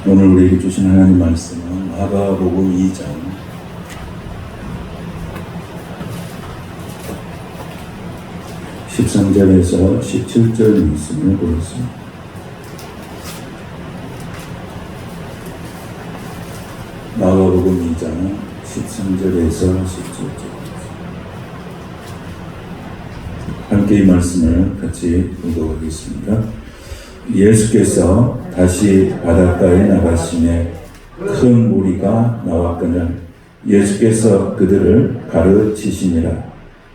오늘 우리에게 주신 하나님 말씀은 마가복음 2장 13절에서 17절 말씀을 보겠습니다. 마가복음 2장 13절에서 17절 함께 이 말씀을 같이 읽어보겠습니다. 예수께서 다시 바닷가에 나가시매 큰 무리가 나왔거늘 예수께서 그들을 가르치시니라.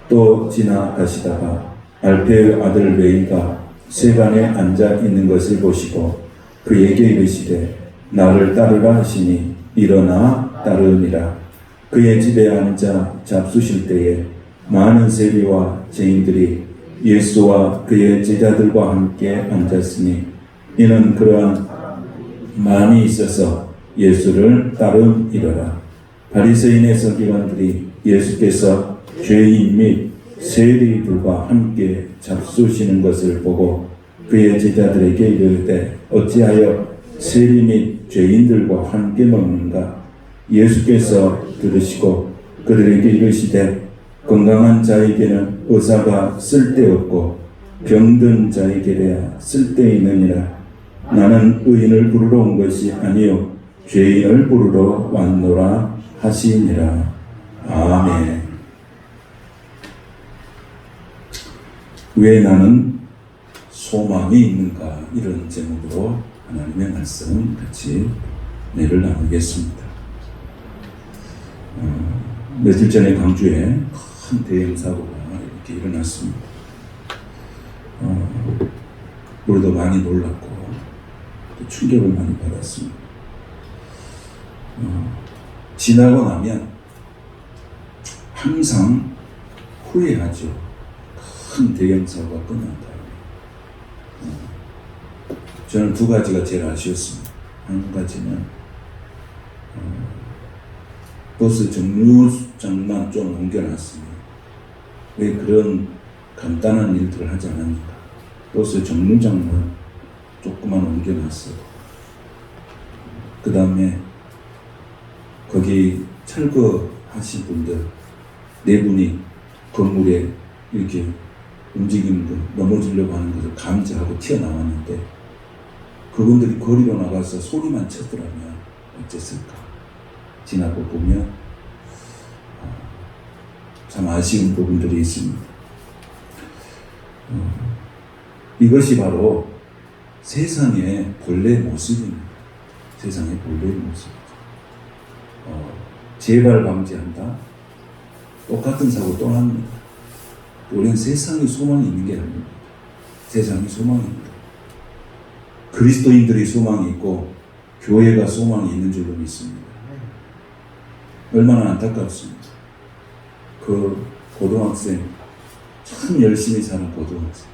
또 지나가시다가 알페의 아들 레위가 세간에 앉아 있는 것을 보시고 그에게 이르시되 나를 따르라 하시니 일어나 따르니라. 그의 집에 앉아 잡수실 때에 많은 세리와 죄인들이 예수와 그의 제자들과 함께 앉았으니 이는 그러한 마음이 있어서 예수를 따름이러라. 바리새인의 서기관들이 예수께서 죄인 및 세리들과 함께 잡수시는 것을 보고 그의 제자들에게 이르되 어찌하여 세리 및 죄인들과 함께 먹는가? 예수께서 들으시고 그들에게 이르시되 건강한 자에게는 의사가 쓸데없고 병든 자에게야 쓸데있느니라. 나는 의인을 부르러 온 것이 아니요 죄인을 부르러 왔노라 하시니라. 아멘. 왜 나는 소망이 있는가? 이런 제목으로 하나님의 말씀 같이 내를 나누겠습니다. 며칠 전에 광주에 큰 대형 사고가 이렇게 일어났습니다. 우리도 많이 놀랐고 또 충격을 많이 받았습니다. 지나고 나면 항상 후회하죠. 큰 대형 사고가 끝난다. 저는 두 가지가 제일 아쉬웠습니다. 한 가지는 버스 정류장만 좀 옮겨놨습니다. 왜 그런 간단한 일들을 하지 않습니까? 버스 정류장만 조금만 옮겨놨어요. 그 다음에 거기 철거하신 분들 네 분이 건물에 이렇게 움직이는 거, 넘어지려고 하는 것을 감지하고 튀어나왔는데 그분들이 거리로 나가서 소리만 쳤더라면 어땠을까? 지나고 보면 참 아쉬운 부분들이 있습니다. 이것이 바로 세상의 본래 모습입니다. 세상의 본래 모습이죠. 재발 방지한다. 똑같은 사고 또 납니다. 우리는 세상에 소망이 있는 게 아닙니다. 세상에 소망이 있다. 그리스도인들이 소망이 있고 교회가 소망이 있는 줄로 믿습니다. 얼마나 안타깝습니다. 그 고등학생 참 열심히 사는 고등학생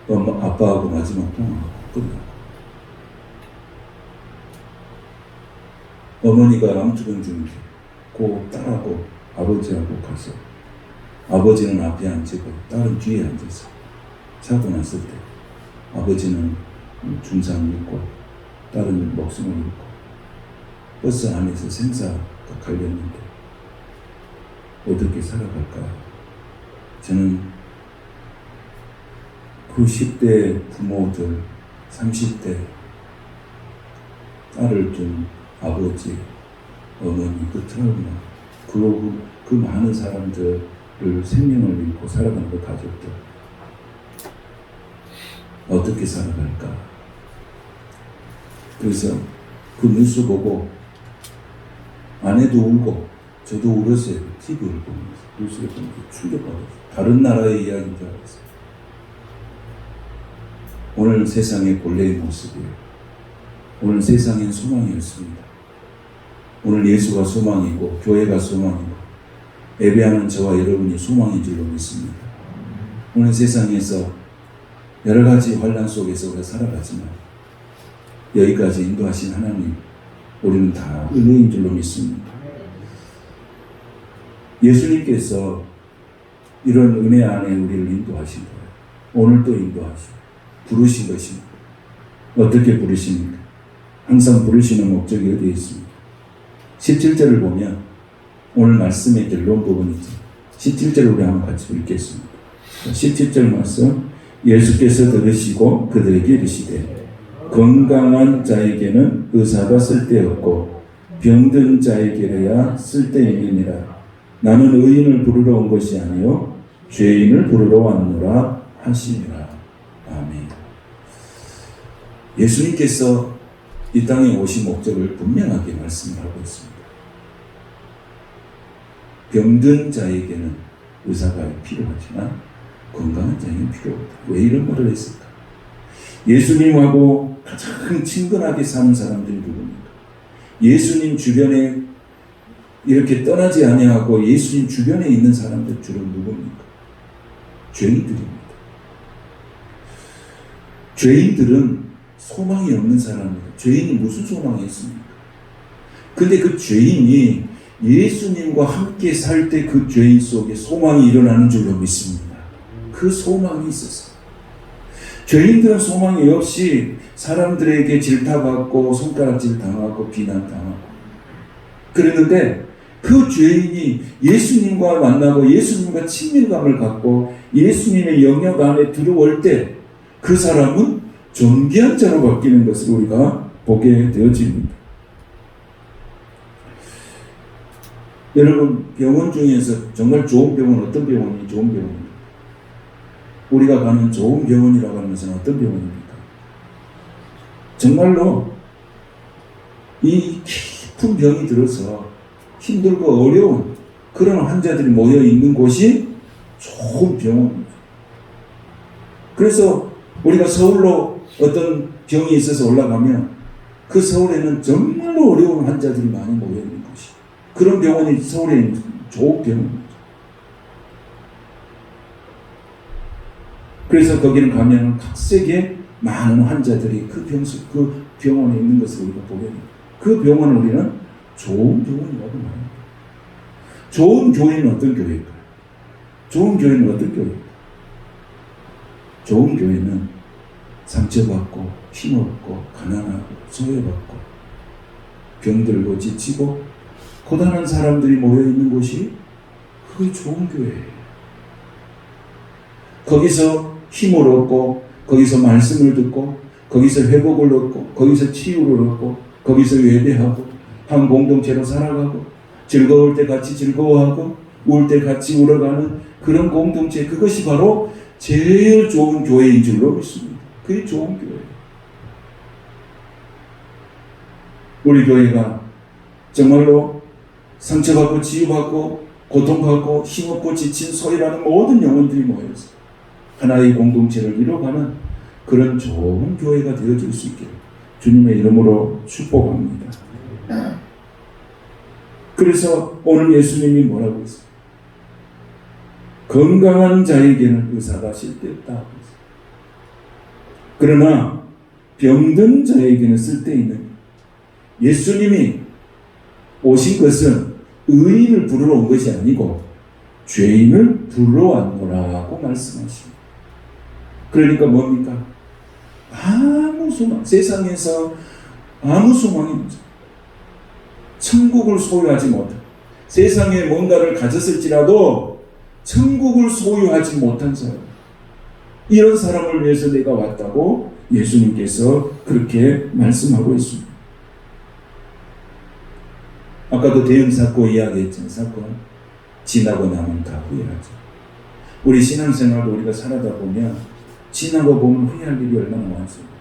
아빠하고 마지막 통화가 끝나고 어머니가 남투병 중인데 그 딸하고 아버지하고 가서 아버지는 앞에 앉고 딸은 뒤에 앉아서 사고 났을 때 아버지는 중상을 입고 딸은 목숨을 잃고 버스 안에서 생사가 걸렸는데 어떻게 살아갈까? 저는 그 10대 부모들, 30대 딸을 둔 아버지, 어머니, 그 트라우마, 그 많은 사람들을 생명을 잃고 살아가는 그 가족들 어떻게 살아갈까? 그래서 그 뉴스 보고 아내도 울고 저도 울었어요. TV를 보면서 뉴스를 보면서 충격받았어요. 다른 나라의 이야기인 줄 알았어요. 오늘 세상의 본래의 모습이에요. 오늘 세상엔 소망이 없습니다. 오늘 예수가 소망이고 교회가 소망이고 예배하는 저와 여러분이 소망인 줄로 믿습니다. 오늘 세상에서 여러 가지 환난 속에서 우리가 살아가지만 여기까지 인도하신 하나님, 우리는 다 은혜인 줄로 믿습니다. 예수님께서 이런 은혜 안에 우리를 인도하신 거예요. 오늘도 인도하시고 부르신 것입니다. 어떻게 부르십니까? 항상 부르시는 목적이 어디에 있습니까? 17절을 보면 오늘 말씀의 결론 부분이죠. 17절을 우리 한번 같이 읽겠습니다. 17절 말씀, 예수께서 들으시고 그들에게 이르시되 건강한 자에게는 의사가 쓸데없고 병든 자에게야 쓸데있느니라. 나는 의인을 부르러 온 것이 아니요 죄인을 부르러 왔노라 하시니라. 아멘. 예수님께서 이 땅에 오신 목적을 분명하게 말씀을 하고 있습니다. 병든 자에게는 의사가 필요하지만 건강한 자에게는 필요 없다. 왜 이런 말을 했을까? 예수님하고 가장 친근하게 사는 사람들이 누굽니까? 예수님 주변에 이렇게 떠나지 아니하고 예수님 주변에 있는 사람들 주로 누굽니까? 죄인들입니다. 죄인들은 소망이 없는 사람입니다. 죄인이 무슨 소망이 있습니까? 근데 그 죄인이 예수님과 함께 살 때 그 죄인 속에 소망이 일어나는 줄로 믿습니다. 그 소망이 있었어요. 죄인들은 소망이 없이 사람들에게 질타받고 손가락질 당하고 비난당하고 그랬는데 그 죄인이 예수님과 만나고 예수님과 친밀감을 갖고 예수님의 영역 안에 들어올 때 그 사람은 존귀한 자로 바뀌는 것을 우리가 보게 되어집니다. 여러분, 병원 중에서 정말 좋은 병원 어떤 병원이 좋은 병원입니까? 우리가 가는 좋은 병원이라고 하는 것은 어떤 병원입니까? 정말로 이 깊은 병이 들어서 힘들고 어려운 그런 환자들이 모여 있는 곳이 좋은 병원입니다. 그래서 우리가 서울로 어떤 병이 있어서 올라가면 그 서울에는 정말로 어려운 환자들이 많이 모여 있는 곳이 그런 병원이 서울에 있는 좋은 병원입니다. 그래서 거기는 가면 각색의 많은 환자들이 그 병원에 있는 것을 우리가 보게 됩니다. 그 병원을 우리는 좋은 병원이라고 말합니다. 좋은 교회는 어떤 교회일까요? 좋은 교회는 어떤 교회일까요? 좋은 교회는 상처받고 힘없고 가난하고 소외받고 병들고 지치고 고단한 사람들이 모여있는 곳이 그게 좋은 교회예요. 거기서 힘을 얻고 거기서 말씀을 듣고 거기서 회복을 얻고 거기서 치유를 얻고 거기서 예배하고 한 공동체로 살아가고 즐거울 때 같이 즐거워하고 울 때 같이 울어가는 그런 공동체, 그것이 바로 제일 좋은 교회인 줄로 믿습니다. 그게 좋은 교회예요. 우리 교회가 정말로 상처받고 치유받고 고통받고 힘없고 지친 소외라는 모든 영혼들이 모여서 하나의 공동체를 이뤄가는 그런 좋은 교회가 되어질 수 있기를 주님의 이름으로 축복합니다. 그래서 오늘 예수님이 뭐라고 했어요? 건강한 자에게는 의사가 쓸데없다 하고 있어요. 그러나 병든 자에게는 쓸데있는, 예수님이 오신 것은 의인을 부르러 온 것이 아니고 죄인을 부르러 왔노라고 말씀하십니다. 그러니까 뭡니까? 아무 소망, 세상에서 아무 소망이 없죠. 천국을 소유하지 못한, 세상에 뭔가를 가졌을지라도 천국을 소유하지 못한 사람, 이런 사람을 위해서 내가 왔다고 예수님께서 그렇게 말씀하고 있습니다. 아까도 대형 사건 이야기했잖아요. 사건 지나고 나면 다 후회하죠. 우리 신앙생활도 우리가 살아다 보면 지나고 보면 후회할 일이 얼마나 많습니다.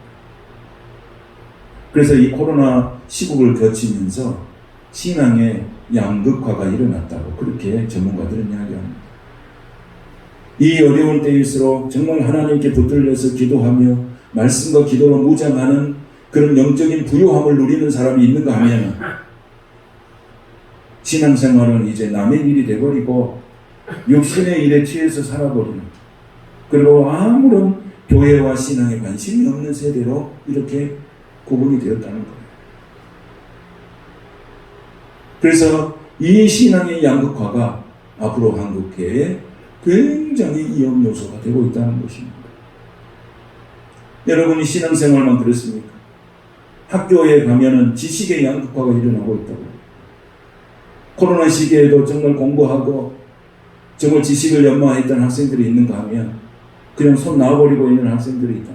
그래서 이 코로나 시국을 거치면서 신앙의 양극화가 일어났다고 그렇게 전문가들은 이야기합니다. 이 어려운 때일수록 정말 하나님께 붙들려서 기도하며 말씀과 기도로 무장하는 그런 영적인 부유함을 누리는 사람이 있는가 하면 신앙생활은 이제 남의 일이 돼버리고 육신의 일에 취해서 살아버리는, 그리고 아무런 교회와 신앙에 관심이 없는 세대로 이렇게 구분이 되었다는 거예요. 그래서 이 신앙의 양극화가 앞으로 한국교회에 굉장히 위험 요소가 되고 있다는 것입니다. 여러분이 신앙생활만 그렇습니까? 학교에 가면은 지식의 양극화가 일어나고 있다고. 코로나 시기에도 정말 공부하고 정말 지식을 연마했던 학생들이 있는가 하면 그냥 손 놔버리고 있는 학생들이 있다.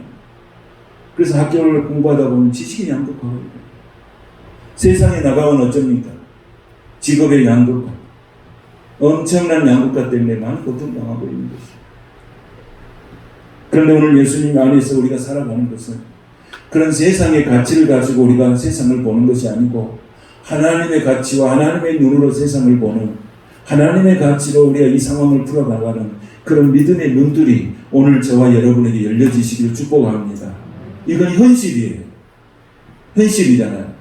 그래서 학교를 공부하다 보면 지식의 양극화가 일어나요. 세상에 나가면 어쩝니까? 직업의 양극화. 엄청난 양극화 때문에 많은 고통당하고 있는 것입니다. 그런데 오늘 예수님 안에서 우리가 살아가는 것은 그런 세상의 가치를 가지고 우리가 세상을 보는 것이 아니고 하나님의 가치와 하나님의 눈으로 세상을 보는 하나님의 가치로 우리가 이 상황을 풀어나가는 그런 믿음의 눈들이 오늘 저와 여러분에게 열려지시기를 축복합니다. 이건 현실이에요. 현실이잖아요.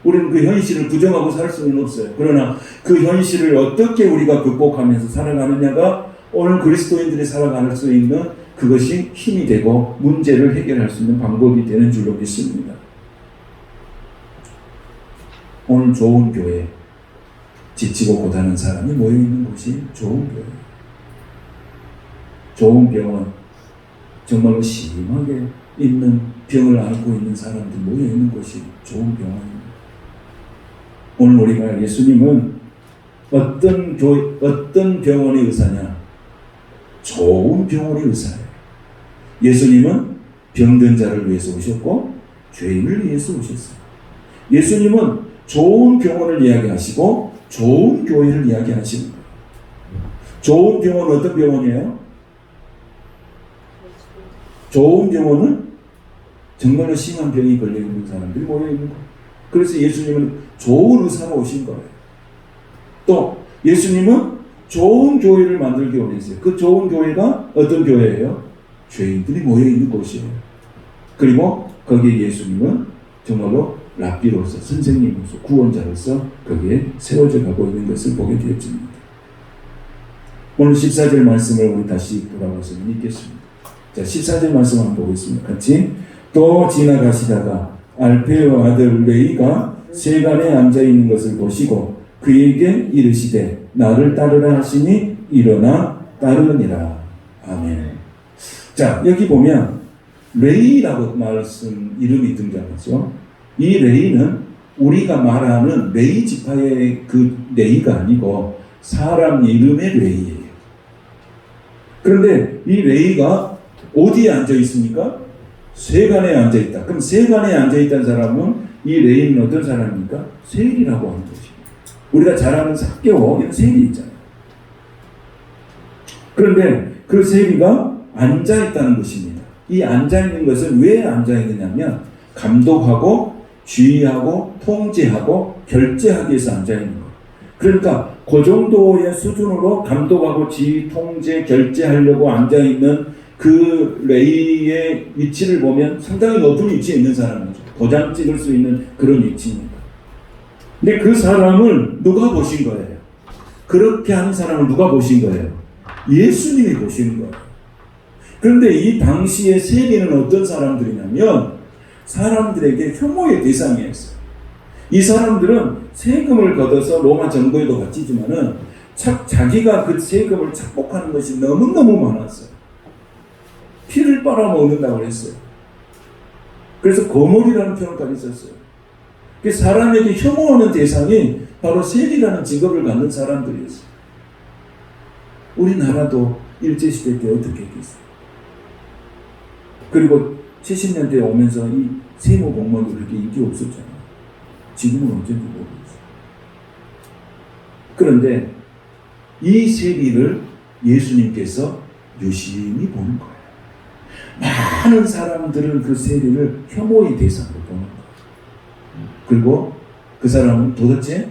우리는 그 현실을 부정하고 살 수는 없어요. 그러나 그 현실을 어떻게 우리가 극복하면서 살아가느냐가 오늘 그리스도인들이 살아갈 수 있는 그것이 힘이 되고 문제를 해결할 수 있는 방법이 되는 줄로 믿습니다. 오늘 좋은 교회, 지치고 고단한 사람이 모여있는 곳이 좋은 교회, 좋은 병원, 정말로 심하게 있는 병을 앓고 있는 사람들 모여있는 곳이 좋은 병원입니다. 오늘 우리가 예수님은 어떤 병원의 의사냐? 좋은 병원의 의사예요. 예수님은 병든 자를 위해서 오셨고 죄인을 위해서 오셨어요. 예수님은 좋은 병원을 이야기하시고 좋은 교회를 이야기하시는 거예요. 좋은 병원은 어떤 병원이에요? 좋은 병원은 정말로 심한 병이 걸려있는 사람들이 모여있는 거예요. 그래서 예수님은 좋은 의사로 오신 거예요. 또 예수님은 좋은 교회를 만들기 원했어요. 그 좋은 교회가 어떤 교회예요? 죄인들이 모여있는 곳이에요. 그리고 거기에 예수님은 정말로 랍비로서, 선생님으로서, 구원자로서 거기에 세워져 가고 있는 것을 보게 되었습니다. 오늘 14절 말씀을 우리 다시 돌아가서 읽겠습니다. 자, 14절 말씀 한번 보겠습니다. 같이. 또 지나가시다가 알페의 아들 레이가 세간에 앉아있는 것을 보시고 그에게 이르시되 나를 따르라 하시니 일어나 따르니라. 아멘. 자, 여기 보면 레이라고 말씀 이름이 등장하죠. 이 레이는 우리가 말하는 레이 지파의 그 레이가 아니고 사람 이름의 레이예요. 그런데 이 레이가 어디에 앉아 있습니까? 세간에 앉아 있다. 그럼 세간에 앉아 있다는 사람은 이 레이는 어떤 사람입니까? 세리라고 하는 것입니다. 우리가 잘 아는 삭개오 이런 세리 있잖아요. 그런데 그 세리가 앉아 있다는 것입니다. 이 앉아 있는 것은 왜 앉아 있느냐면 감독하고 주의하고 통제하고 결제하기 위해서 앉아 있는 거예요. 그러니까 그 정도의 수준으로 감독하고 지휘, 통제, 결제하려고 앉아 있는 그 레이의 위치를 보면 상당히 높은 위치에 있는 사람이죠. 도장 찍을 수 있는 그런 위치입니다. 근데 그 사람을 누가 보신 거예요? 그렇게 하는 사람을 누가 보신 거예요? 예수님이 보시는 거예요. 그런데 이 당시의 세리는 어떤 사람들이냐면 사람들에게 혐오의 대상이었어요. 이 사람들은 세금을 걷어서 로마 정부에도 바치지만은 자기가 그 세금을 착복하는 것이 너무너무 많았어요. 피를 빨아먹는다고 했어요. 그래서 거물이라는 표현까지 썼어요. 사람에게 혐오하는 대상이 바로 세리라는 직업을 갖는 사람들이었어요. 우리나라도 일제시대 때 어떻게 했겠어요? 그리고 70년대에 오면서 이 세무 공무원도 그렇게 인기 없었잖아요. 지금은 어쩐지 모르겠어요. 그런데 이 세리를 예수님께서 유심히 보는 거예요. 많은 사람들은 그 세리를 혐오의 대상으로 보는 거예요. 그리고 그 사람은 도대체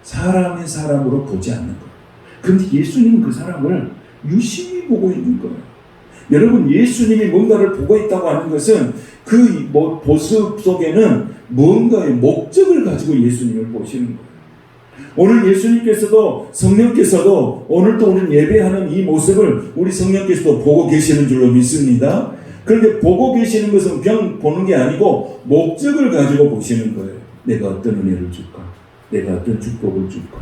사람의 사람으로 보지 않는 거예요. 그런데 예수님은 그 사람을 유심히 보고 있는 거예요. 여러분, 예수님이 뭔가를 보고 있다고 하는 것은 그 모습 속에는 뭔가의 목적을 가지고 예수님을 보시는 거예요. 오늘 예수님께서도 성령께서도 오늘도 우리는 예배하는 이 모습을 우리 성령께서도 보고 계시는 줄로 믿습니다. 그런데 보고 계시는 것은 그냥 보는 게 아니고 목적을 가지고 보시는 거예요. 내가 어떤 은혜를 줄까? 내가 어떤 축복을 줄까?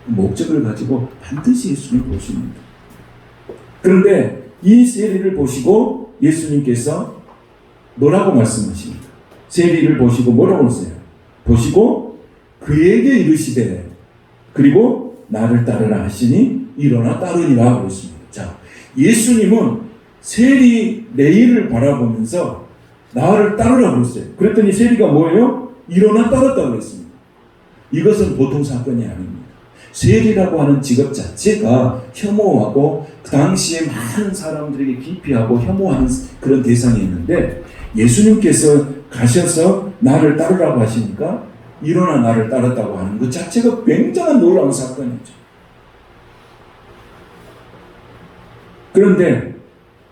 목적을 가지고 반드시 예수님을 보십니다. 그런데 이 세리를 보시고 예수님께서 뭐라고 말씀하십니까? 세리를 보시고 뭐라고 하세요? 보시고 그에게 이르시되 그리고 나를 따르라 하시니 일어나 따르니라 그랬습니다. 자, 예수님은 세리 레위를 바라보면서 나를 따르라 그랬어요. 그랬더니 세리가 뭐예요? 일어나 따랐다고 그랬습니다. 이것은 보통 사건이 아닙니다. 세리라고 하는 직업 자체가 혐오하고 그 당시에 많은 사람들에게 기피하고 혐오하는 그런 대상이었는데 예수님께서 가셔서 나를 따르라고 하시니까 일어나 나를 따랐다고 하는 것 자체가 굉장한 놀라운 사건이죠. 그런데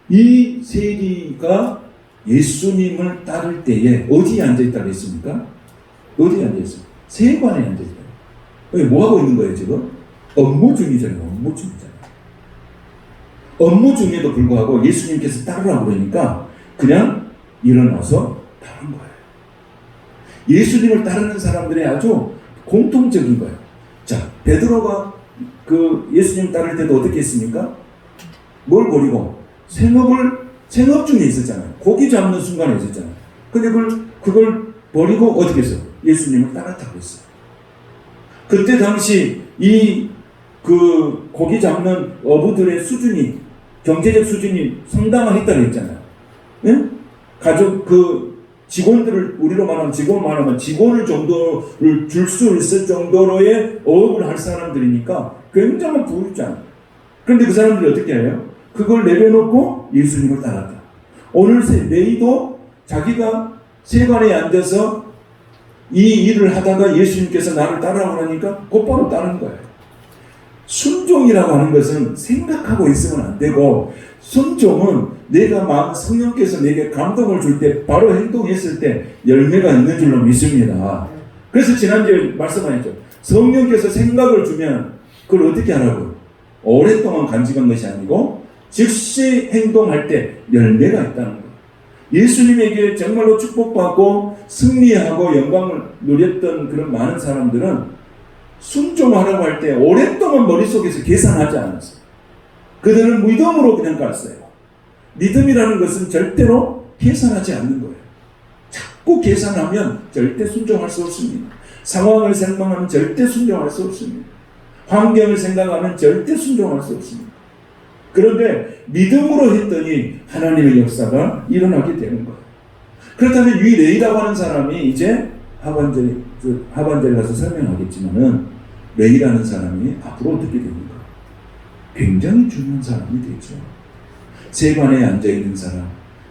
이 세리가 예수님을 따를 때에 어디에 앉아있다고 했습니까? 어디에 앉아있어요? 세관에 앉아있어요. 뭐 하고 있는 거예요 지금? 업무 중이잖아요. 업무 중이잖아요. 업무 중에도 불구하고 예수님께서 따르라고 그러니까 그냥 일어나서 따른 거예요. 예수님을 따르는 사람들의 아주 공통적인 거예요. 자, 베드로가 그 예수님 따를 때도 어떻게 했습니까? 뭘 버리고? 생업 중에 있었잖아요. 고기 잡는 순간에 있었잖아요. 근데 그걸 버리고 어떻게 했어요? 예수님을 따랐다고 했어요. 그때 당시 그 고기 잡는 어부들의 수준이, 경제적 수준이 상당했다고 했잖아요. 예? 가족, 직원들을, 우리로 말하면 직원을 정도를 줄 수 있을 정도로의 어업을 할 사람들이니까 굉장한 부유장. 그런데 그 사람들이 어떻게 해요? 그걸 내려놓고 예수님을 따랐다. 오늘 레위도 자기가 세관에 앉아서 이 일을 하다가 예수님께서 나를 따르라고 하니까 곧바로 따르는 거예요. 순종이라고 하는 것은 생각하고 있으면 안 되고, 순종은 내가 성령께서 내게 감동을 줄 때 바로 행동했을 때 열매가 있는 줄로 믿습니다. 그래서 지난주에 말씀하셨죠. 성령께서 생각을 주면 그걸 어떻게 하라고? 오랫동안 간직한 것이 아니고 즉시 행동할 때 열매가 있다는 거예요. 예수님에게 정말로 축복받고 승리하고 영광을 누렸던 그런 많은 사람들은 순종하라고 할 때 오랫동안 머릿속에서 계산하지 않았어요. 그들은 믿음으로 그냥 갔어요. 믿음이라는 것은 절대로 계산하지 않는 거예요. 자꾸 계산하면 절대 순종할 수 없습니다. 상황을 생각하면 절대 순종할 수 없습니다. 환경을 생각하면 절대 순종할 수 없습니다. 그런데 믿음으로 했더니 하나님의 역사가 일어나게 되는 거예요. 그렇다면 이 레위라고 하는 사람이 이제 하반절에 가서 설명하겠지만은 레위라는 사람이 앞으로 어떻게 됩니까? 굉장히 중요한 사람이 되죠. 세관에 앉아있는 사람,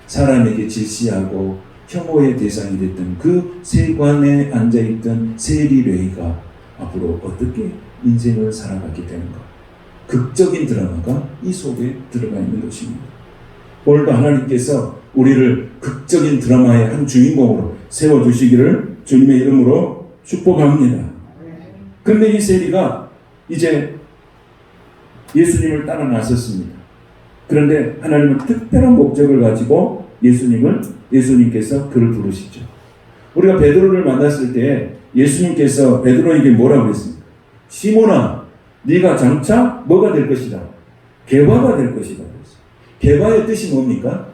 사람에게 질시하고 혐오의 대상이 됐던 그 세관에 앉아있던 세리 레위가 앞으로 어떻게 인생을 살아가게 되는가? 극적인 드라마가 이 속에 들어가 있는 것입니다. 오늘도 하나님께서 우리를 극적인 드라마의 한 주인공으로 세워주시기를 주님의 이름으로 축복합니다. 그런데 이 세리가 이제 예수님을 따라 나섰습니다. 그런데 하나님은 특별한 목적을 가지고 예수님께서 그를 부르시죠. 우리가 베드로를 만났을 때 예수님께서 베드로에게 뭐라고 했습니까? 시몬아, 네가 장차 뭐가 될 것이다? 개화가 될 것이다. 개화의 뜻이 뭡니까?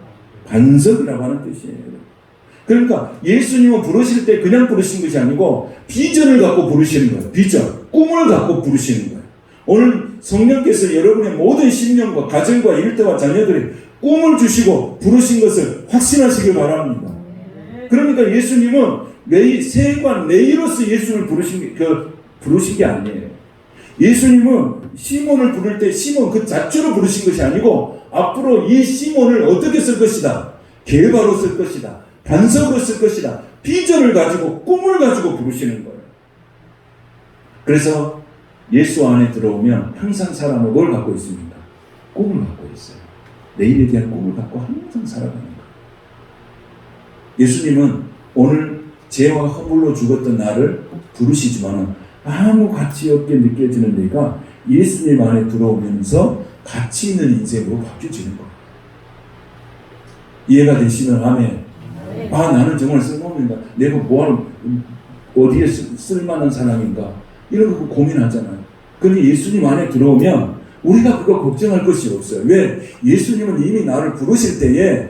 반석이라고 하는 뜻이에요. 그러니까 예수님은 부르실 때 그냥 부르신 것이 아니고 비전을 갖고 부르시는 거예요. 비전, 꿈을 갖고 부르시는 거예요. 오늘 성령께서 여러분의 모든 심령과 가정과 일터와 자녀들의 꿈을 주시고 부르신 것을 확신하시길 바랍니다. 그러니까 예수님은 세관 레위로서 예수를 부르신 게 아니에요. 예수님은 시몬을 부를 때 시몬 그 자체로 부르신 것이 아니고 앞으로 이 시몬을 어떻게 쓸 것이다. 개바로 쓸 것이다. 반석으로 쓸 것이다. 비전을 가지고 꿈을 가지고 부르시는 거예요. 그래서 예수 안에 들어오면 항상 사람은 뭘 갖고 있습니까? 꿈을 갖고 있어요. 내일에 대한 꿈을 갖고 항상 살아가는 거예요. 예수님은 오늘 죄와 허물로 죽었던 나를 부르시지만 아무 가치 없게 느껴지는 내가 예수님 안에 들어오면서 가치 있는 인생으로 바뀌어지는 거예요. 이해가 되시면 아멘. 나는 정말 쓸모없는가? 내가 뭐하러 어디에 쓸만한 사람인가? 이런 거 고민하잖아요. 근데 예수님 안에 들어오면 우리가 그거 걱정할 것이 없어요. 왜? 예수님은 이미 나를 부르실 때에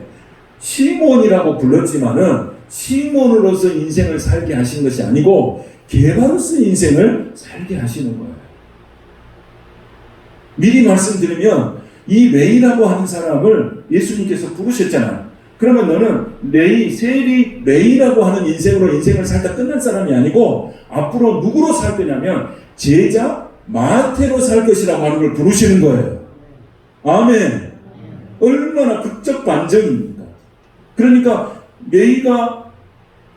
시몬이라고 불렀지만은 시몬으로서 인생을 살게 하신 것이 아니고 게바로서 인생을 살게 하시는 거예요. 미리 말씀드리면 이 레이라고 하는 사람을 예수님께서 부르셨잖아요. 그러면 너는 세리 레이라고 하는 인생으로 인생을 살다 끝난 사람이 아니고 앞으로 누구로 살 거냐면 제자 마태로 살 것이라고 하는 걸 부르시는 거예요. 아멘. 얼마나 극적 반전입니까? 그러니까 레이가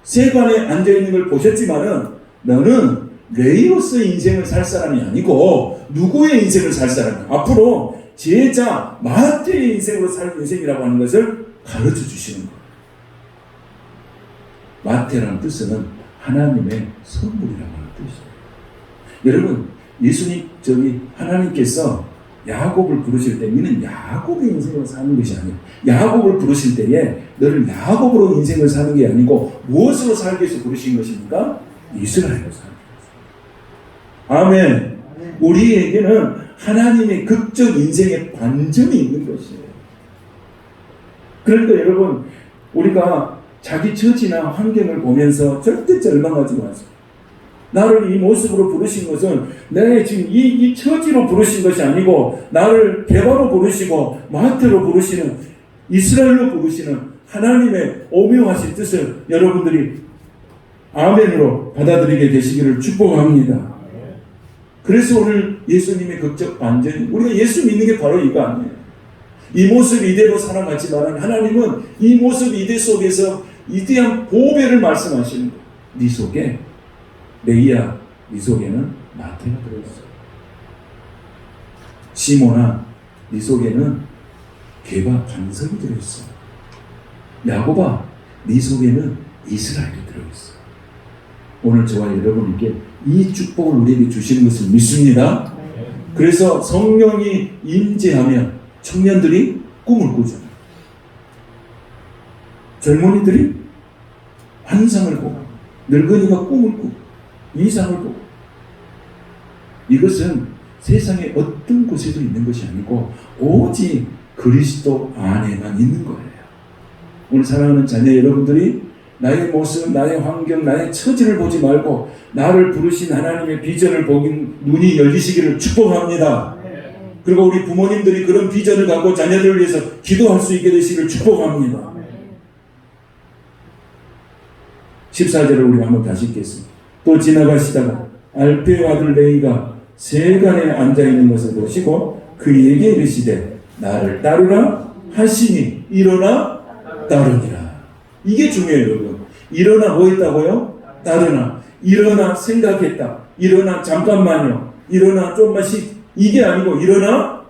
세관에 앉아있는 걸 보셨지만은 너는 레이로서의 인생을 살 사람이 아니고 누구의 인생을 살 사람이야. 앞으로 제자 마태의 인생으로 살 인생이라고 하는 것을 가르쳐 주시는 거예요. 마태라는 뜻은 하나님의 선물이라고 하는 뜻이에요. 여러분, 예수님, 하나님께서 야곱을 부르실 때 너는 야곱의 인생으로 사는 것이 아니에요. 야곱을 부르실 때에 너를 야곱으로 인생을 사는 게 아니고 무엇으로 살기 위해서 부르신 것입니까? 이스라엘로 살기 위해서. 아멘. 우리에게는 하나님의 극적 인생의 반전이 있는 것이에요. 그러니까 여러분, 우리가 자기 처지나 환경을 보면서 절대 절망하지 마세요. 나를 이 모습으로 부르신 것은 내 지금 이 처지로 부르신 것이 아니고 나를 게바로 부르시고 마태로 부르시는 이스라엘로 부르시는 하나님의 오묘하신 뜻을 여러분들이 아멘으로 받아들이게 되시기를 축복합니다. 그래서 오늘 예수님의 극적 반전, 우리가 예수 믿는 게 바로 이거 아니에요. 이 모습 이대로 살아갔지만 하나님은 이 모습 이대 속에서 이대한 보배를 말씀하시는 거예요. 네 속에 레이야, 네 속에는 마태가 들어있어. 시몬아, 네 속에는 게바 반석이 들어있어. 야곱아, 네 속에는 이스라엘이 들어있어. 오늘 저와 여러분께 이 축복을 우리에게 주시는 것을 믿습니다. 그래서 성령이 임재하면 청년들이 꿈을 꾸잖아요. 젊은이들이 환상을 보고 늙은이가 꿈을 꾸고 이상을 보고, 이것은 세상에 어떤 곳에도 있는 것이 아니고 오직 그리스도 안에만 있는 거예요. 오늘 사랑하는 자녀 여러분들이 나의 모습, 나의 환경, 나의 처지를 보지 말고 나를 부르신 하나님의 비전을 보긴 눈이 열리시기를 축복합니다. 그리고 우리 부모님들이 그런 비전을 갖고 자녀들을 위해서 기도할 수 있게 되시기를 축복합니다. 14절을 우리 한번 다시 읽겠습니다. 또 지나가시다가 알페의 아들 레이가 세간에 앉아있는 것을 보시고 그에게 이르시되 나를 따르라 하시니 일어나 따르니라. 이게 중요해요, 여러분. 일어나 뭐 했다고요? 따르나. 일어나 생각했다. 일어나 잠깐만요. 일어나 좀만 이게 아니고 일어나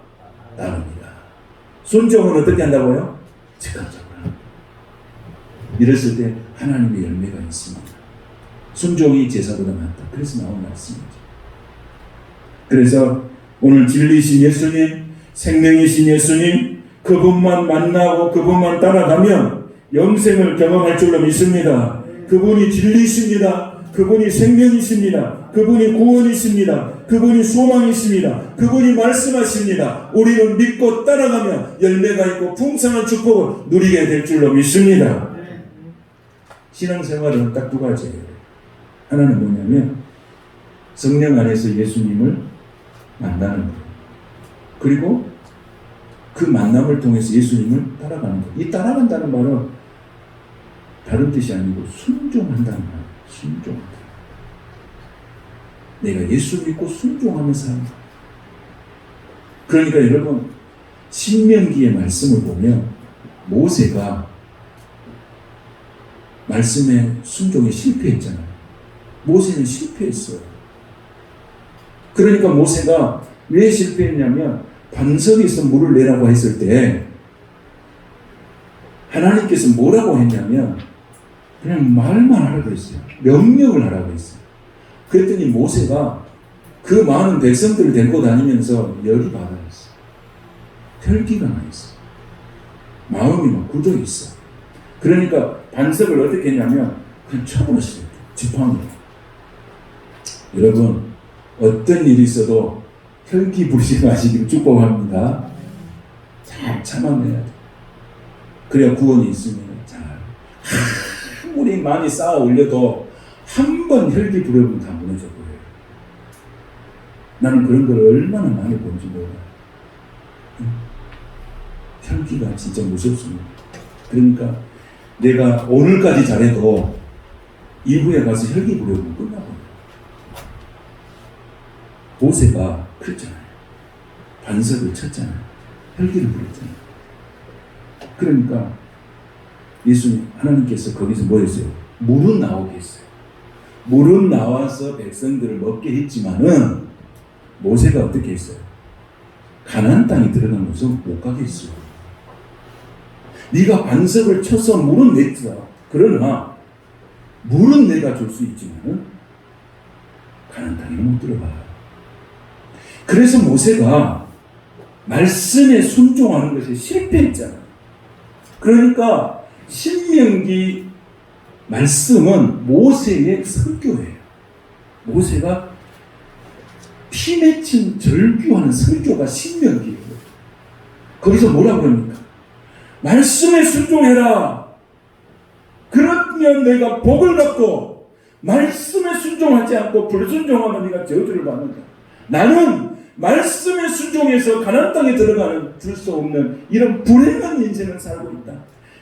따릅니다. 순종은 어떻게 한다고요? 즉각적으로. 이랬을 때 하나님의 열매가 있습니다. 순종이 제사보다 낫다. 그래서 나온 말씀이죠. 그래서 오늘 진리신 예수님, 생명이신 예수님, 그분만 만나고 그분만 따라가면 영생을 경험할 줄로 믿습니다. 그분이 진리십니다. 그분이 생명이십니다. 그분이 구원이십니다. 그분이 소망이십니다. 그분이 말씀하십니다. 우리는 믿고 따라가면 열매가 있고 풍성한 축복을 누리게 될 줄로 믿습니다. 신앙생활은 딱 두 가지예요. 하나는 뭐냐면 성령 안에서 예수님을 만나는 거예요. 그리고 그 만남을 통해서 예수님을 따라가는 거예요. 이 따라간다는 말은 다른 뜻이 아니고 순종한다는 말이에요. 순종한다. 내가 예수 믿고 순종하며 사는 거예요. 그러니까 여러분, 신명기의 말씀을 보면 모세가 말씀에 순종에 실패했잖아요. 모세는 실패했어요. 그러니까 모세가 왜 실패했냐면 반석에서 물을 내라고 했을 때 하나님께서 뭐라고 했냐면 그냥 말만 하라고 했어요. 명령을 하라고 했어요. 그랬더니 모세가 그 많은 백성들을 데리고 다니면서 열이 받아있어요. 혈기가 나 있어요. 마음이 막 굳어 있어. 그러니까 반석을 어떻게 했냐면 그냥 쳐버렸어요. 지팡이로. 여러분, 어떤 일이 있어도 혈기 부리지 마시기를 축복합니다. 잘 참아내야 돼. 그래야 구원이 있으면 잘. 아무리 많이 쌓아 올려도 한 번 혈기 부려보면 다 무너져 버려요. 나는 그런 걸 얼마나 많이 본지 몰라요. 혈기가 진짜 무섭습니다. 그러니까 내가 오늘까지 잘해도 이후에 가서 혈기 부려보면 끝나버려요. 모세가 그랬잖아요. 반석을 쳤잖아요. 혈기를 부렸잖아요. 그러니까 예수님, 하나님께서 거기서 뭐 했어요? 물은 나오게 했어요. 물은 나와서 백성들을 먹게 했지만은 모세가 어떻게 했어요? 가나안 땅에 들어간 곳은 못 가게 했어요. 네가 반석을 쳐서 물은 냈다. 그러나 물은 내가 줄 수 있지만은 가나안 땅에 못 들어가요. 그래서 모세가 말씀에 순종하는 것에 실패했잖아요. 그러니까 신명기 말씀은 모세의 설교예요. 모세가 피 맺힌 절규하는 설교가 신명기예요. 거기서 뭐라 그럽니까? 말씀에 순종해라. 그러면 내가 복을 받고, 말씀에 순종하지 않고 불순종하면 네가 저주를 받는다. 나는 말씀에 순종해서 가나안 땅에 들어가는 줄 수 없는 이런 불행한 인생을 살고 있다.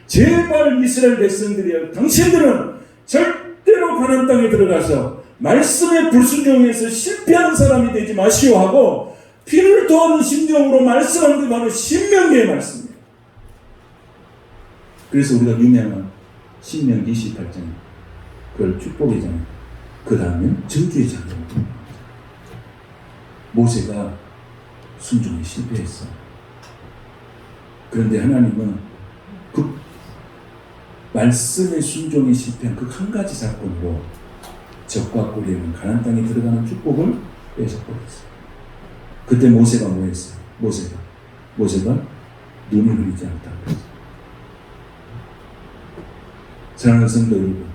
제발 이스라엘 백성들이여, 당신들은 절대로 가나안 땅에 들어가서 말씀에 불순종해서 실패하는 사람이 되지 마시오 하고 피를 토하는 심정으로 말씀하는 게 바로 신명기의 말씀이에요. 그래서 우리가 유명한 신명기 28장, 그걸 축복이잖아요. 그 다음에 저주의 장면입니다. 모세가 순종에 실패했어. 그런데 하나님은 그 말씀의 순종에 실패한 그 한 가지 사건으로 적과 꿀이는 가나안 땅에 들어가는 축복을 뺏어버렸어요. 그때 모세가 뭐 했어요? 모세가 눈을 흘리지 않았다고 했어요. 사랑하는 성도 여러분,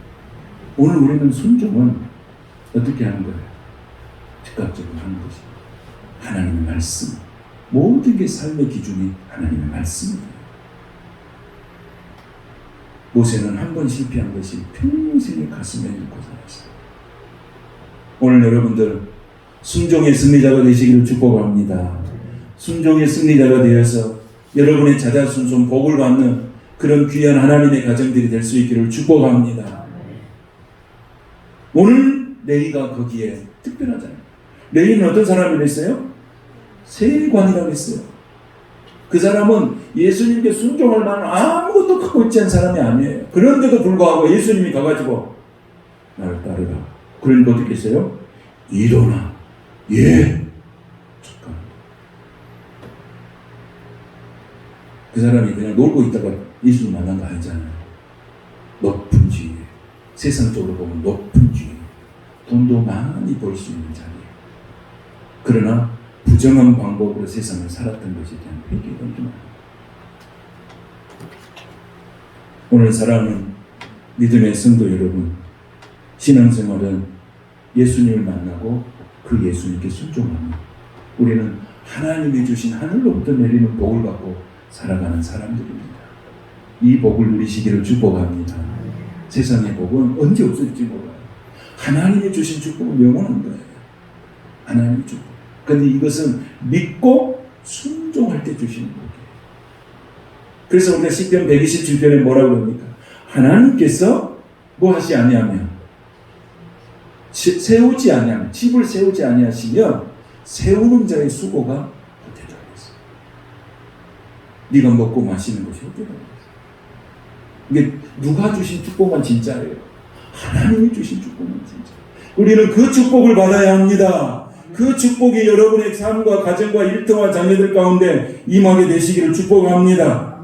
오늘 우리는 순종은 어떻게 하는 거예요? 즉각적으로 하는 것입니다. 하나님의 말씀. 모든 게 삶의 기준이 하나님의 말씀입니다. 모세는 한 번 실패한 것이 평생의 가슴에 앓고 살았어요. 오늘 여러분들 순종의 승리자가 되시기를 축복합니다. 순종의 승리자가 되어서 여러분의 자자손손 복을 받는 그런 귀한 하나님의 가정들이 될 수 있기를 축복합니다. 오늘 레위가 거기에 특별하잖아요. 레위는 어떤 사람이 됐어요? 세관이라고 했어요. 그 사람은 예수님께 순종할 만한 아무것도 갖고 있지 않은 사람이 아니에요. 그런데도 불구하고 예수님이 가가지고 나를 따르라. 그러니까 어떻게 했어요? 일어나. 예. 잠깐. 그 사람이 그냥 놀고 있다가 예수님 만난 거 아니잖아요. 높은 지위에, 세상적으로 보면 높은 지위에, 돈도 많이 벌 수 있는 자리에. 그러나 부정한 방법으로 세상을 살았던 것에 대한 회개가 좀 많아요. 오늘 사랑하는 믿음의 성도 여러분, 신앙생활은 예수님을 만나고 그 예수님께 순종합니다. 우리는 하나님이 주신 하늘로부터 내리는 복을 받고 살아가는 사람들입니다. 이 복을 누리시기를 축복합니다. 세상의 복은 언제 없어질지 몰라요. 하나님이 주신 축복은 영원한 거예요. 하나님의 축복. 그런데 이것은 믿고 순종할 때 주시는 복이에요. 그래서 우리가 시편 127편에 뭐라고 합니까? 하나님께서 뭐 하시 아니하면 세우지 아니하면, 집을 세우지 아니하시면 세우는 자의 수고가 헛되다고 했어요. 네가 먹고 마시는 것이 헛되다고 했어요. 이게 누가 주신 축복만 진짜예요. 하나님이 주신 축복만 진짜. 우리는 그 축복을 받아야 합니다. 그 축복이 여러분의 삶과 가정과 일터와 자녀들 가운데 임하게 되시기를 축복합니다.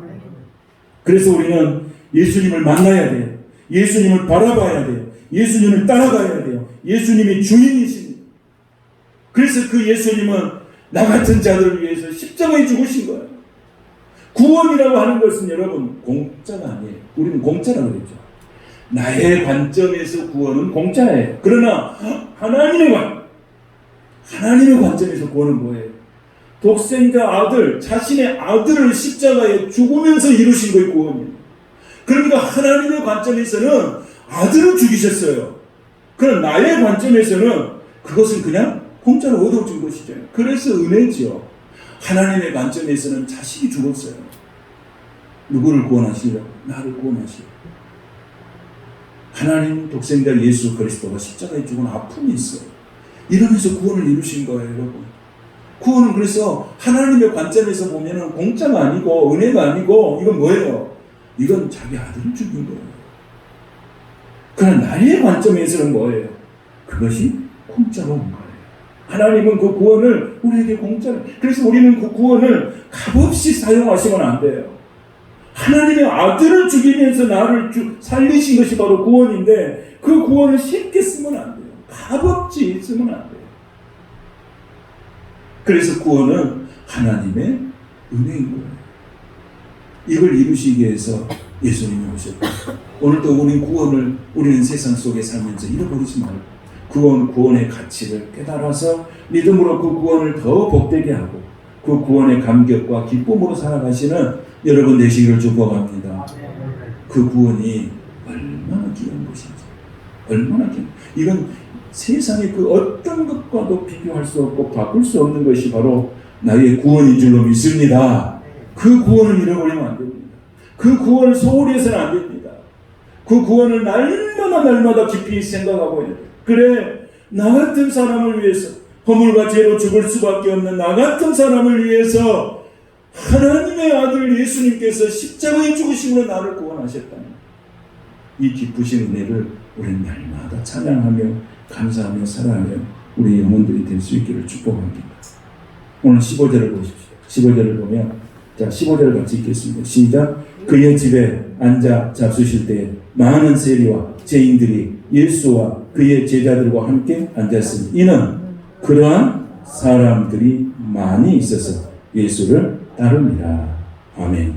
그래서 우리는 예수님을 만나야 돼요. 예수님을 바라봐야 돼요. 예수님을 따라가야 돼요. 예수님이 주인이십니다. 그래서 그 예수님은 나 같은 자들을 위해서 십자가에 죽으신 거예요. 구원이라고 하는 것은 여러분 공짜가 아니에요. 우리는 공짜라고 그랬죠. 나의 관점에서 구원은 공짜예요. 그러나 하나님의 관점에서 구원은 뭐예요? 독생자 아들, 자신의 아들을 십자가에 죽으면서 이루신 거예요, 구원이에요. 그러니까 하나님의 관점에서는 아들을 죽이셨어요. 그럼 나의 관점에서는 그것은 그냥 공짜로 얻어준 것이죠. 그래서 은혜죠. 하나님의 관점에서는 자식이 죽었어요. 누구를 구원하시려고? 나를 구원하시려고. 하나님 독생자 예수 그리스도가 십자가에 죽은 아픔이 있어요. 이러면서 구원을 이루신 거예요, 여러분. 구원은 그래서 하나님의 관점에서 보면은 공짜가 아니고 은혜가 아니고 이건 뭐예요? 이건 자기 아들을 죽인 거예요. 그러나 나의 관점에서는 뭐예요? 그것이 공짜로 온 거예요. 하나님은 그 구원을 우리에게 공짜로. 그래서 우리는 그 구원을 값없이 사용하시면 안 돼요. 하나님의 아들을 죽이면서 나를 살리신 것이 바로 구원인데 그 구원을 쉽게 쓰면 안 돼요. 값없이 쓰면 안 돼요. 그래서 구원은 하나님의 은혜인 거예요. 이걸 이루시기 위해서 예수님이 오셨고 오늘도 우리는 세상 속에 살면서 잃어버리지 말고 구원의 가치를 깨달아서 믿음으로 그 구원을 더 복되게 하고 그 구원의 감격과 기쁨으로 살아가시는 여러분 되시기를 축복합니다. 그 구원이 얼마나 귀한 것인지, 얼마나 귀한. 이건 세상의 그 어떤 것과도 비교할 수 없고 바꿀 수 없는 것이 바로 나의 구원인 줄로 믿습니다. 그 구원을 잃어버리면 안 됩니다. 그 구원을 소홀히 해서는 안 됩니다. 그 구원을 날마다 깊이 생각하고 해야 돼요. 그래, 나 같은 사람을 위해서 허물과 죄로 죽을 수밖에 없는 나 같은 사람을 위해서 하나님의 아들 예수님께서 십자가에 죽으심으로 나를 구원하셨다니 이 기쁘신 은혜를 우리는 날마다 찬양하며 감사하며 살아가며 우리 영혼들이 될 수 있기를 축복합니다. 오늘 15절을 보십시오. 15절을 보면 자 15절을 같이 읽겠습니다. 시작. 그의 집에 앉아 잡수실 때에 많은 세리와 죄인들이 예수와 그의 제자들과 함께 앉았으니 이는 그러한 사람들이 많이 있어서 예수를 따릅니다. 아멘.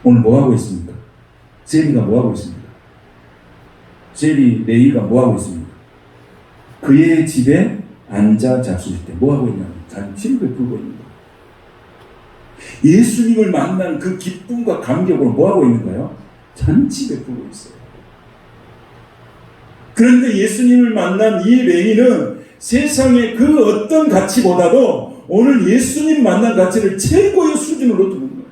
오늘 뭐하고 있습니까? 세리가 뭐하고 있습니까? 세리 레위가 뭐하고 있습니까? 그의 집에 앉아 잡수실 때 뭐하고 있냐면 잔치를 베풀고 있는 거예요. 예수님을 만난 그 기쁨과 감격으로 뭐하고 있는가요? 잔치 베풀고 있어요. 그런데 예수님을 만난 이 레위는 세상의 그 어떤 가치보다도 오늘 예수님 만난 가치를 최고의 수준으로 두는 거예요.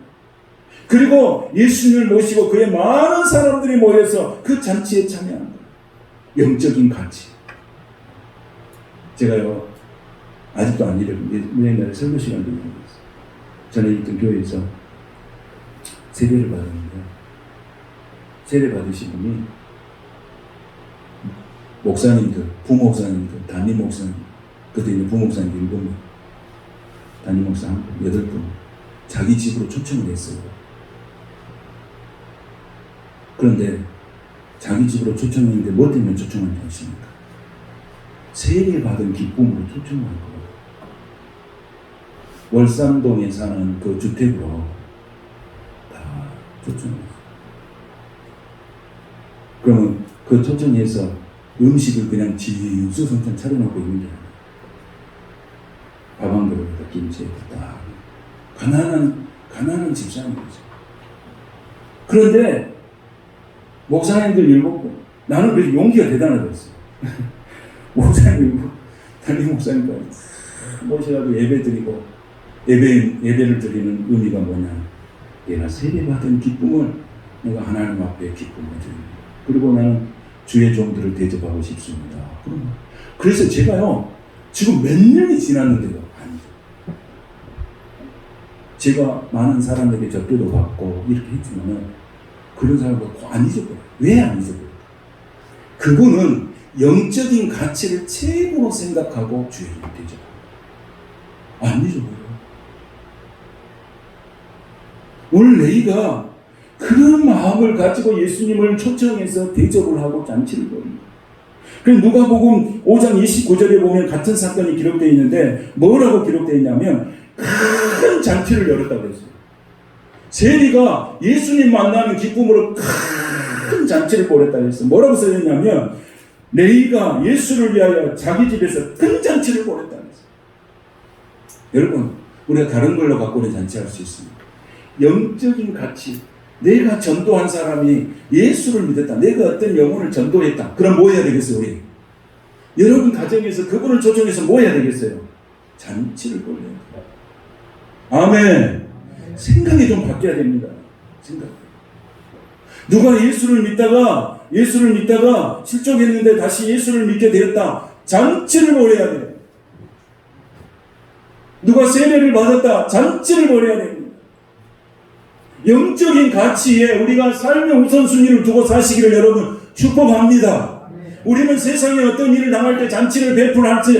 그리고 예수님을 모시고 그의 많은 사람들이 모여서 그 잔치에 참여하는 거예요. 영적인 가치. 제가요, 아직도 안 잃어요. 옛날에 설교 시간 들고 있어요. 전에 있던 교회에서 세례를 받았는데, 세례 받으신 분이 목사님들, 부목사님들, 담임 목사님, 그때 있는 부목사님들 7명, 담임 목사 8분, 자기 집으로 초청을 했어요. 그런데 자기 집으로 초청했는데 뭐 때문에 초청한지 아십니까? 세례 받은 기쁨으로 초청한 거예요. 월산동에 사는 그 주택으로 다 초청했어요. 그러면 그 초청해서 음식을 그냥 진수성찬 차려놓고 있는 게 아니에요. 밥 한 그릇에다 김치에다 딱 가난한 집사님이죠. 그런데 목사님들 7분, 나는 그래서 용기가 대단하다 했어요. 목사님, 담임 목사님까지 모셔가지고 예배 드리고, 예배를 드리는 의미가 뭐냐. 내가 세례받은 기쁨을 내가 하나님 앞에 기쁨을 드립니다. 그리고 나는 주의 종들을 대접하고 싶습니다. 그래서 제가요, 지금 몇 년이 지났는데도 아니죠. 제가 많은 사람에게 접대도 받고 이렇게 했지만은 그런 사람을 안 잊어버려요. 왜 안 잊어버려요? 그분은 영적인 가치를 최고로 생각하고 주의 종 대접합니다. 안 잊어버려요. 오늘 레위가 그런 마음을 가지고 예수님을 초청해서 대접을 하고 잔치를 벌입니다. 그럼 누가복음 5장 29절에 보면 같은 사건이 기록되어 있는데 뭐라고 기록되어 있냐면 큰 잔치를 열었다고 했어요. 세리가 예수님 만나는 기쁨으로 큰 잔치를 벌였다고 했어요. 뭐라고 써있냐면 레위가 예수를 위하여 자기 집에서 큰 잔치를 벌였다고 했어요. 여러분, 우리가 다른 걸로 갖고는 잔치할 수 있습니다. 영적인 가치, 내가 전도한 사람이 예수를 믿었다. 내가 어떤 영혼을 전도했다. 그럼 뭐 해야 되겠어요, 우리? 여러분 가정에서 그분을 초청해서 뭐 해야 되겠어요? 잔치를 벌려야 돼요. 아멘. 생각이 좀 바뀌어야 됩니다. 생각. 누가 예수를 믿다가 실족했는데 다시 예수를 믿게 되었다. 잔치를 벌여야 돼요. 누가 세례를 받았다. 잔치를 벌여야 됩니다. 영적인 가치에 우리가 삶의 우선순위를 두고 사시기를 여러분 축복합니다. 우리는 세상에 어떤 일을 당할 때 잔치를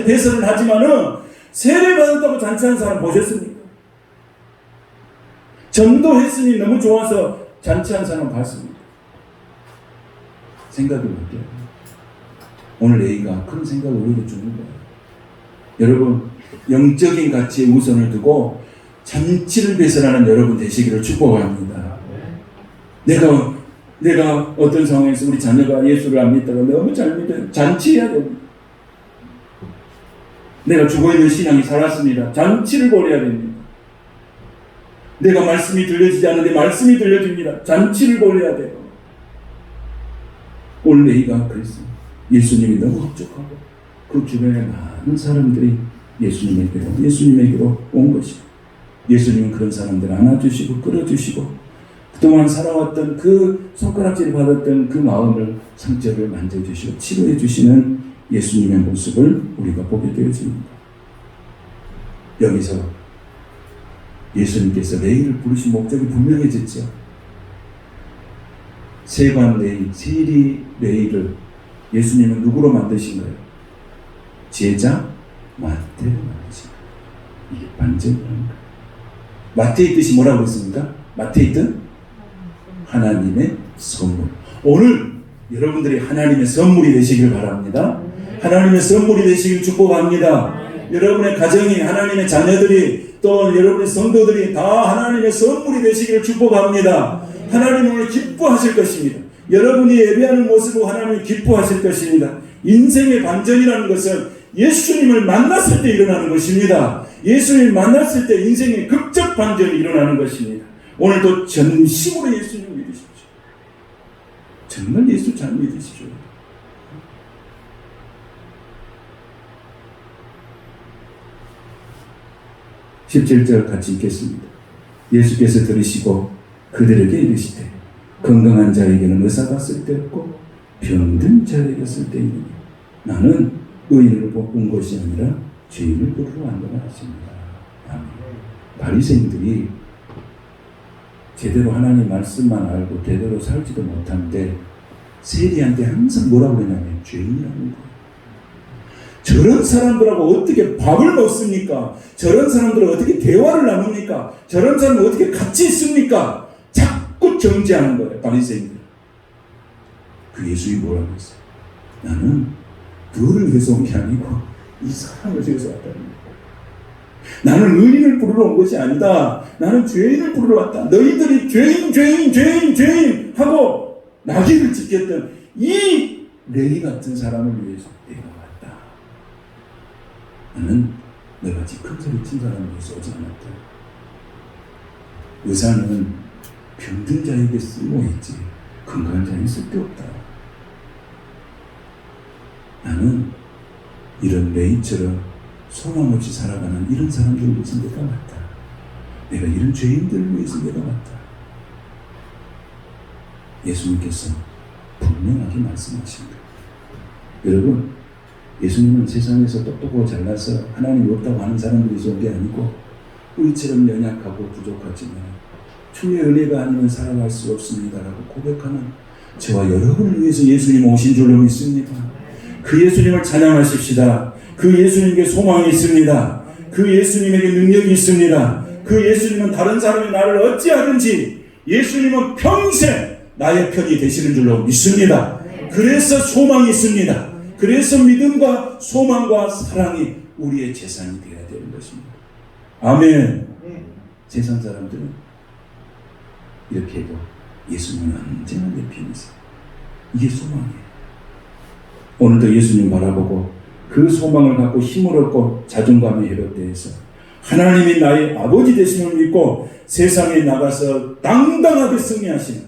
배설을 하지만은 세례 받았다고 잔치한 사람 보셨습니까? 전도했으니 너무 좋아서 잔치한 사람 봤습니다. 생각이 바뀌어요. 오늘 A가 큰 생각을 우리에게 주는 거예요. 여러분, 영적인 가치에 우선을 두고 잔치를 배설하는 여러분 되시기를 축복합니다. 내가 어떤 상황에서 우리 자녀가 예수를 안 믿다가 너무 잘 믿어요. 잔치해야 됩니다. 내가 죽어있는 신앙이 살았습니다. 잔치를 벌여야 됩니다. 내가 말씀이 들려지지 않는데 말씀이 들려집니다. 잔치를 벌여야 돼요. 오늘 A가 그랬어요. 예수님이 너무 흡족하고 그 주변에 많은 사람들이 예수님에게로 온 것이고 예수님은 그런 사람들을 안아주시고 끌어주시고 그동안 살아왔던 그 손가락질을 받았던 그 마음을 상처를 만져주시고 치료해 주시는 예수님의 모습을 우리가 보게 되어집니다. 여기서 예수님께서 레이를 부르신 목적이 분명해졌죠. 세관 레이, 세리 레이를 예수님은 누구로 만드신 거예요? 제자 마태로 만드신 거예요. 이게 반전이라는 거예요. 마태의 뜻이 뭐라고 했습니까? 마태의 뜻? 하나님의 선물. 오늘 여러분들이 하나님의 선물이 되시길 바랍니다. 하나님의 선물이 되시길 축복합니다. 여러분의 가정이, 하나님의 자녀들이, 또 여러분의 성도들이 다 하나님의 선물이 되시기를 축복합니다. 하나님은 오늘 기뻐하실 것입니다. 여러분이 예배하는 모습을 하나님이 기뻐하실 것입니다. 인생의 반전이라는 것은 예수님을 만났을 때 일어나는 것입니다. 예수님을 만났을 때 인생의 극적 반전이 일어나는 것입니다. 오늘도 전심으로 예수님을 믿으십시오. 정말 예수 잘 믿으시죠. (17절) 같이 읽겠습니다. 예수께서 들으시고 그들에게 이르시되 건강한 자에게는 의사가 쓸데없고 병든 자에게 쓸데있느니 나는 의인을 본 것이 아니라 죄인을 부르러 왔노라 하십니다. 바리새인들이 제대로 하나님 말씀만 알고 제대로 살지도 못한데 세리한테 항상 뭐라고 그러냐면 죄인이라는 거예요. 저런 사람들하고 어떻게 밥을 먹습니까? 저런 사람들은 어떻게 대화를 나눕니까? 저런 사람은 어떻게 같이 있습니까? 자꾸 정죄하는 거예요, 바리새인들. 그 예수님이 뭐라고 했어요? 나는 그를 위해서 온 게 아니고 이 사람을 위해서 왔다는 거예요. 나는 의인을 부르러 온 것이 아니다. 나는 죄인을 부르러 왔다. 너희들이 죄인 하고 나귀를 지켰던 이 레위 같은 사람을 위해서 내가 왔다. 나는 너같이 큰 소리 친 사람을 위해서 오지 않았다. 의사는 병든 자에게 쓸모있지 건강한 자에게 쓸데없다. 나는 이런 레이처럼 소망 없이 살아가는 이런 사람들을 위해서 내가 왔다. 내가 이런 죄인들을 위해서 내가 왔다. 예수님께서 분명하게 말씀하십니다. 여러분, 예수님은 세상에서 똑똑하고 잘나서 하나님이 없다고 하는 사람들이 온 게 아니고 우리처럼 연약하고 부족하지만 주의 은혜가 아니면 살아갈 수 없습니다라고 고백하는 저와 여러분을 위해서 예수님 오신 줄로 믿습니다. 그 예수님을 찬양하십시다. 그 예수님께 소망이 있습니다. 그 예수님에게 능력이 있습니다. 그 예수님은 다른 사람이 나를 어찌하든지 예수님은 평생 나의 편이 되시는 줄로 믿습니다. 그래서 소망이 있습니다. 그래서 믿음과 소망과 사랑이 우리의 재산이 되어야 되는 것입니다. 아멘. 세상 사람들은 이렇게 해도 예수님은 언제나 내 편이세요. 이게 소망이에요. 오늘도 예수님 바라보고 그 소망을 갖고 힘을 얻고 자존감에 회복되어서 하나님이 나의 아버지 되심을 믿고 세상에 나가서 당당하게 승리하시는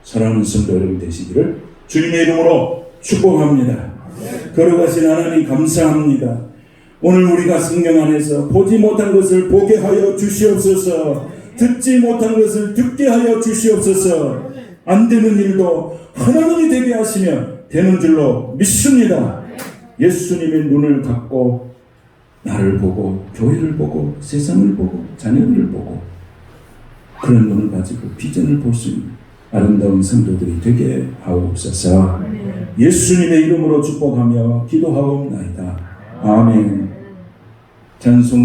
사랑하는 성도 여러분 되시기를 주님의 이름으로 축복합니다. 걸어가신 하나님 감사합니다. 오늘 우리가 성경 안에서 보지 못한 것을 보게 하여 주시옵소서. 듣지 못한 것을 듣게 하여 주시옵소서. 안 되는 일도 하나님이 되게 하시며 되는 줄로 믿습니다. 예수님의 눈을 갖고 나를 보고 교회를 보고 세상을 보고 자녀들을 보고 그런 눈을 가지고 비전을 볼 수 있는 아름다운 성도들이 되게 하옵소서. 예수님의 이름으로 축복하며 기도하옵나이다. 아멘. 찬송